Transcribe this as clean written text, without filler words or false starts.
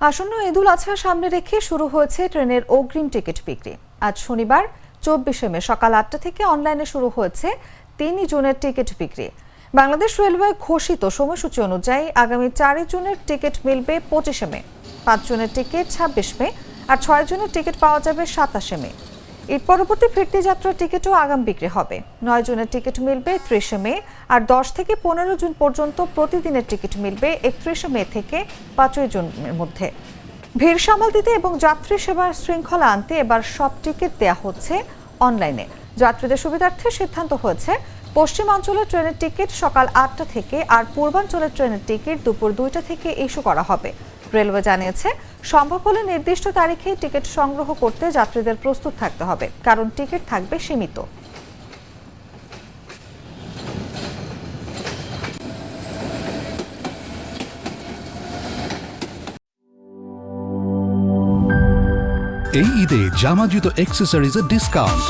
আসন্ন ঈদুল আজহা সামনে রেখে শুরু হয়েছে ট্রেনের অগ্রিম টিকিট বিক্রি। আজ শনিবার 24 মে সকাল 8টা থেকে অনলাইনে শুরু হয়েছে 3 জুনের টিকিট বিক্রি। বাংলাদেশ রেলওয়ে ঘোষিত সময়সূচি অনুযায়ী আগামী 4 জুনের টিকিট মিলবে 25 মে, 5 জুনের টিকিট 26 মে আর 6 জুনের টিকিট পাওয়া যাবে 27 মে। ঈদ পরবর্তী ফিরতি যাত্রার টিকিটও আগাম বিক্রি হবে। 9 জুনের টিকিট মিলবে 30 মে আর 10 থেকে 15 জুন পর্যন্ত প্রতিদিনের টিকিট মিলবে 31 মে থেকে 5 জুনের মধ্যে। ভিড় সামাল দিতে এবং যাত্রী সেবার শৃঙ্খলা আনতে এবার সব টিকিট দেয়া হচ্ছে অনলাইনে। যাত্রীদের সুবিধার্থে সিদ্ধান্ত হয়েছে পশ্চিমাঞ্চলের ট্রেনের টিকিট সকাল 8টা থেকে আর পূর্বাঞ্চলের ট্রেনের টিকিট দুপুর 2টা থেকে ইস্যু করা হবে। রেলওয়ে জানিয়েছে, সম্ভব হলে নির্দিষ্ট তারিখে টিকিট সংগ্রহ করতে যাত্রীদের প্রস্তুত থাকতে হবে, কারণ টিকিট থাকবে সীমিত। এই ঈদে জামা জুতো অ্যাক্সেসরিজের ডিসকাউন্ট।